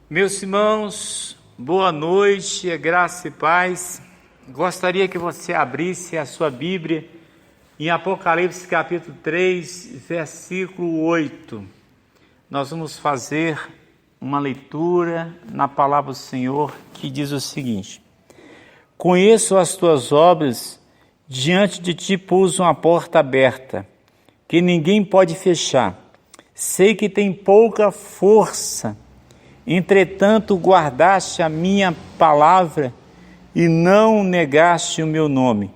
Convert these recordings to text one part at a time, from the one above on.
Meus irmãos, boa noite, graça e paz. Gostaria que você abrisse a sua Bíblia em Apocalipse capítulo 3, versículo 8. Nós vamos fazer uma leitura na palavra do Senhor que diz o seguinte: Conheço as tuas obras, diante de ti pus uma porta aberta, que ninguém pode fechar. Sei que tem pouca força, entretanto guardaste a minha palavra e não negaste o meu nome.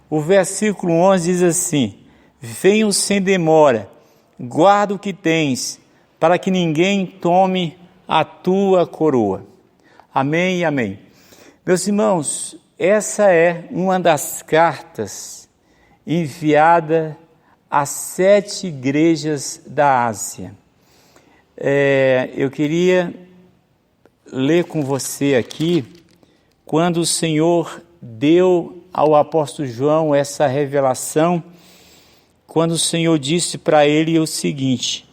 O versículo 11 diz assim: Venho sem demora, guarda o que tens, para que ninguém tome a tua coroa. Amém e amém. Meus irmãos, essa é uma das cartas enviada às 7 igrejas da Ásia. Eu queria ler com você aqui quando o Senhor deu ao apóstolo João essa revelação, quando o Senhor disse para ele o seguinte: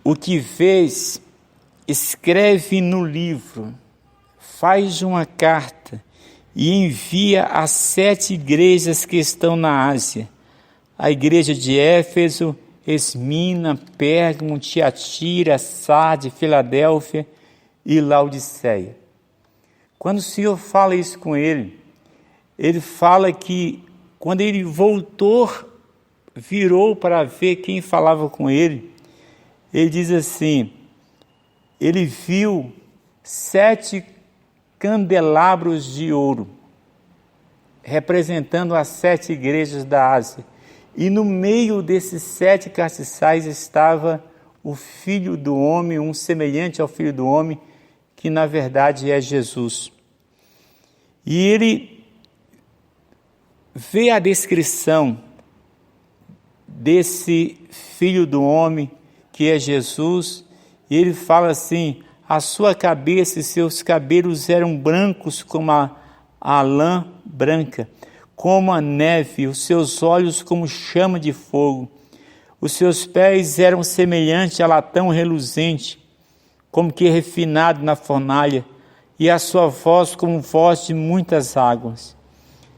o que vês, escreve no livro, faz uma carta e envia às 7 igrejas que estão na Ásia, a igreja de Éfeso, Esmina, Pérgamo, Tiatira, Sarde, Filadélfia e Laodiceia. Quando o Senhor fala isso com ele fala que quando ele voltou, virou para ver quem falava com ele diz assim: ele viu 7 candelabros de ouro, representando as 7 igrejas da Ásia. E no meio desses 7 castiçais estava o Filho do Homem, um semelhante ao Filho do Homem, que na verdade é Jesus. E ele vê a descrição desse Filho do Homem, que é Jesus, e ele fala assim: a sua cabeça e seus cabelos eram brancos como a lã branca, como a neve, os seus olhos como chama de fogo, os seus pés eram semelhantes a latão reluzente, como que refinado na fornalha, e a sua voz como voz de muitas águas.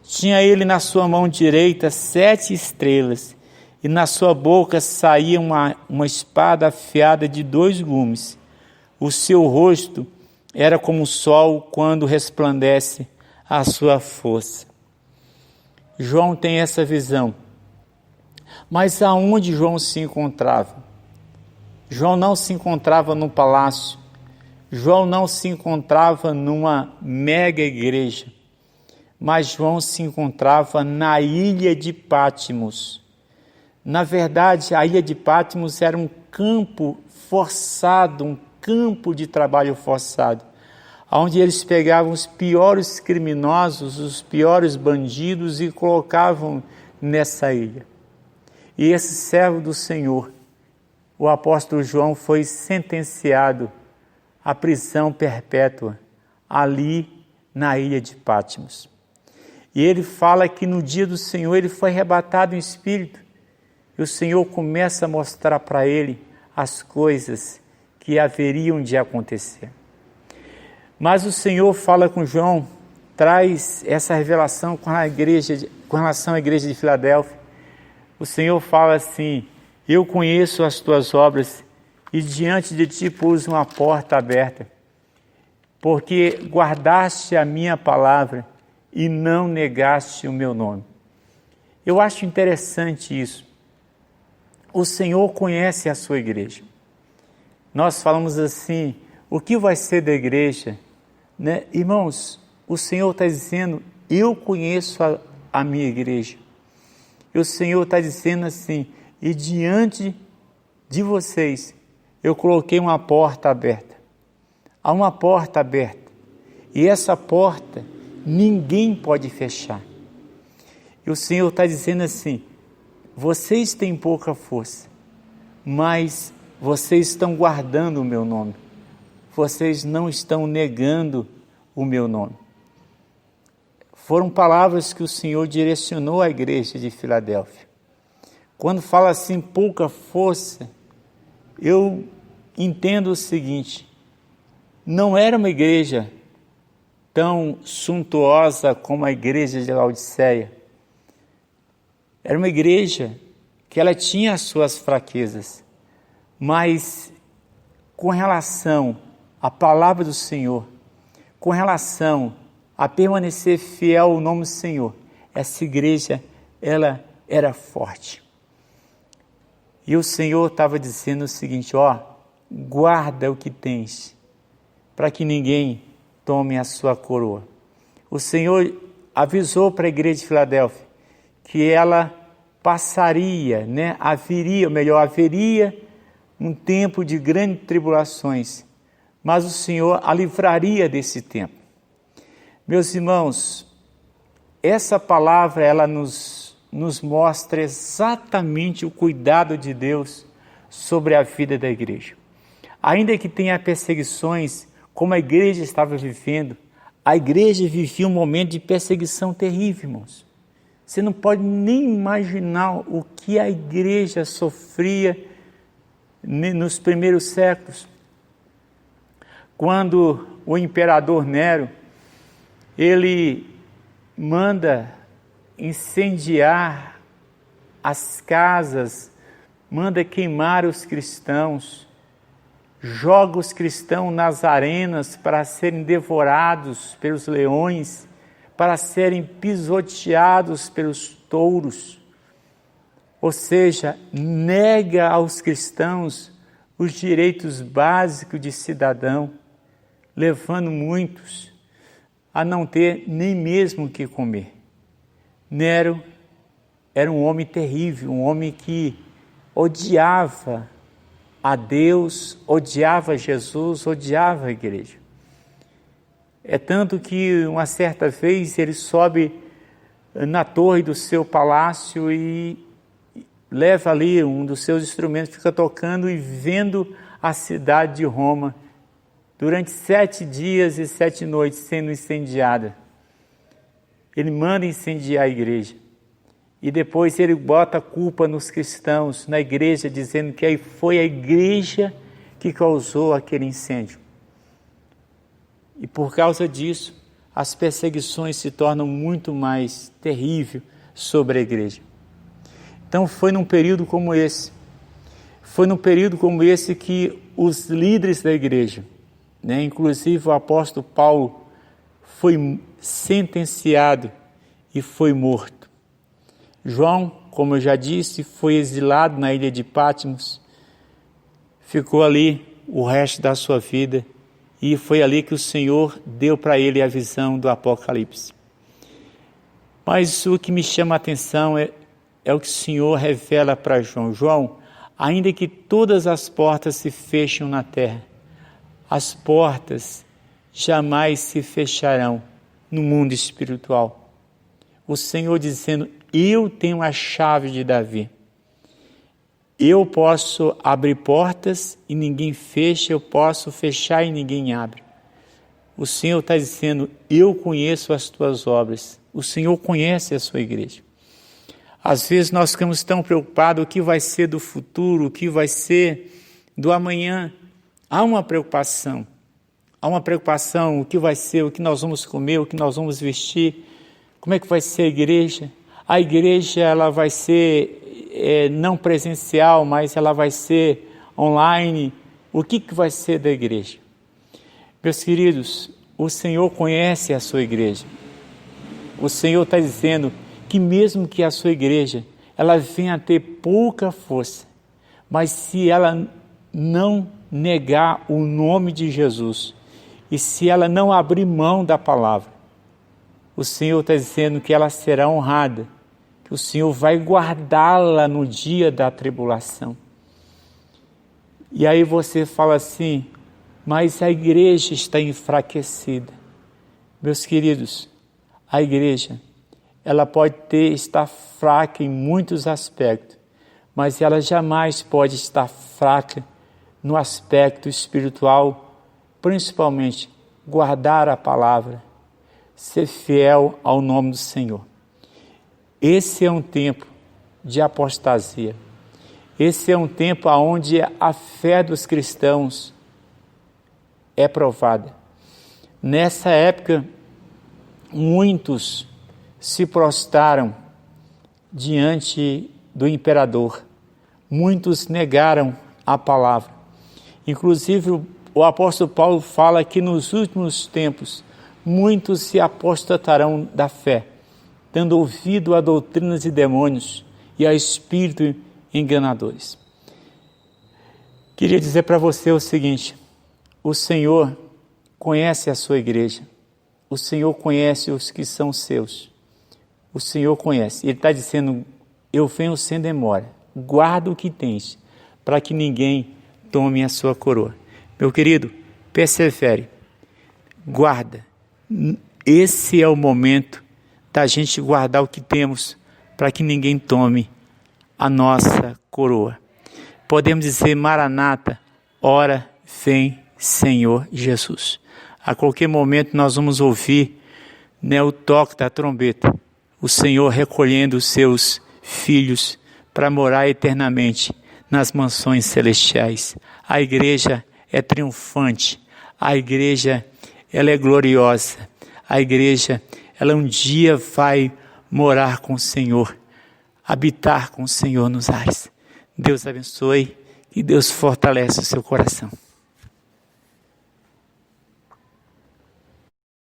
Tinha ele na sua mão direita 7 estrelas, e na sua boca saía uma espada afiada de 2 gumes. O seu rosto era como o sol quando resplandece a sua força. João tem essa visão. Mas aonde João se encontrava? João não se encontrava num palácio. João não se encontrava numa mega igreja. Mas João se encontrava na ilha de Patmos. Na verdade, a ilha de Patmos era um campo forçado, um campo de trabalho forçado, onde eles pegavam os piores criminosos, os piores bandidos e colocavam nessa ilha. E esse servo do Senhor, o apóstolo João, foi sentenciado à prisão perpétua ali na ilha de Patmos. E ele fala que no dia do Senhor ele foi arrebatado em espírito, e o Senhor começa a mostrar para ele as coisas que haveriam de acontecer. Mas o Senhor fala com João, traz essa revelação com relação à igreja de Filadélfia. O Senhor fala assim: eu conheço as tuas obras e diante de ti pus uma porta aberta, porque guardaste a minha palavra e não negaste o meu nome. Eu acho interessante isso. O Senhor conhece a sua igreja. Nós falamos assim: o que vai ser da igreja? Né? Irmãos, o Senhor está dizendo: eu conheço a minha igreja. E o Senhor está dizendo assim: e diante de vocês eu coloquei uma porta aberta. Há uma porta aberta. E essa porta ninguém pode fechar. E o Senhor está dizendo assim: vocês têm pouca força, mas vocês estão guardando o meu nome. Vocês não estão negando o meu nome. Foram palavras que o Senhor direcionou à igreja de Filadélfia. Quando fala assim, pouca força, eu entendo o seguinte: não era uma igreja tão suntuosa como a igreja de Laodiceia. Era uma igreja que ela tinha as suas fraquezas, mas com relação à palavra do Senhor, com relação a permanecer fiel ao nome do Senhor, essa igreja, ela era forte. E o Senhor estava dizendo o seguinte, guarda o que tens, para que ninguém tome a sua coroa. O Senhor avisou para a igreja de Filadélfia que ela passaria, haveria um tempo de grandes tribulações, mas o Senhor a livraria desse tempo. Meus irmãos, essa palavra ela nos mostra exatamente o cuidado de Deus sobre a vida da igreja. Ainda que tenha perseguições, como a igreja estava vivendo, a igreja vivia um momento de perseguição terrível, irmãos. Você não pode nem imaginar o que a igreja sofria nos primeiros séculos. Quando o imperador Nero, ele manda incendiar as casas, manda queimar os cristãos, joga os cristãos nas arenas para serem devorados pelos leões, para serem pisoteados pelos touros. Ou seja, nega aos cristãos os direitos básicos de cidadão, levando muitos a não ter nem mesmo o que comer. Nero era um homem terrível, um homem que odiava a Deus, odiava Jesus, odiava a igreja. É tanto que uma certa vez ele sobe na torre do seu palácio e leva ali um dos seus instrumentos, fica tocando e vendo a cidade de Roma durante 7 dias e 7 noites sendo incendiada. Ele manda incendiar a igreja. E depois ele bota a culpa nos cristãos, na igreja, dizendo que aí foi a igreja que causou aquele incêndio. E por causa disso, as perseguições se tornam muito mais terríveis sobre a igreja. Então foi num período como esse, que os líderes da igreja, inclusive o apóstolo Paulo, foi sentenciado e foi morto. João, como eu já disse, foi exilado na ilha de Patmos, ficou ali o resto da sua vida e foi ali que o Senhor deu para ele a visão do Apocalipse. Mas o que me chama a atenção é o que o Senhor revela para João. João, ainda que todas as portas se fecham na terra, as portas jamais se fecharão no mundo espiritual. O Senhor dizendo, eu tenho a chave de Davi. Eu posso abrir portas e ninguém fecha, eu posso fechar e ninguém abre. O Senhor está dizendo, eu conheço as tuas obras. O Senhor conhece a sua igreja. Às vezes nós ficamos tão preocupados, o que vai ser do futuro, o que vai ser do amanhã. Há uma preocupação, o que vai ser, o que nós vamos comer, o que nós vamos vestir, como é que vai ser a igreja. A igreja ela vai ser não presencial, mas ela vai ser online. O que vai ser da igreja? Meus queridos, o Senhor conhece a sua igreja. O Senhor está dizendo que mesmo que a sua igreja ela venha a ter pouca força, mas se ela não negar o nome de Jesus e se ela não abrir mão da palavra, o Senhor está dizendo que ela será honrada, que o Senhor vai guardá-la no dia da tribulação. E aí você fala assim, mas a igreja está enfraquecida. Meus queridos, a igreja, ela pode estar fraca em muitos aspectos, mas ela jamais pode estar fraca no aspecto espiritual, principalmente guardar a palavra, ser fiel ao nome do Senhor. Esse é um tempo de apostasia. Esse é um tempo onde a fé dos cristãos é provada. Nessa época, muitos se prostraram diante do imperador. Muitos negaram a palavra. Inclusive, o apóstolo Paulo fala que nos últimos tempos, muitos se apostatarão da fé, dando ouvido a doutrinas de demônios e a espíritos enganadores. Queria dizer para você o seguinte: o Senhor conhece a sua igreja, o Senhor conhece os que são seus, o Senhor conhece. Ele está dizendo: eu venho sem demora, guarda o que tens, para que ninguém tome a sua coroa. Meu querido, persevere, guarda. Esse é o momento da gente guardar o que temos, para que ninguém tome a nossa coroa. Podemos dizer: Maranata, ora vem Senhor Jesus. A qualquer momento nós vamos ouvir, o toque da trombeta, o Senhor recolhendo os seus filhos para morar eternamente nas mansões celestiais. A igreja é triunfante, a igreja ela é gloriosa, a igreja ela um dia vai morar com o Senhor, habitar com o Senhor nos ares. Deus abençoe e Deus fortalece o seu coração.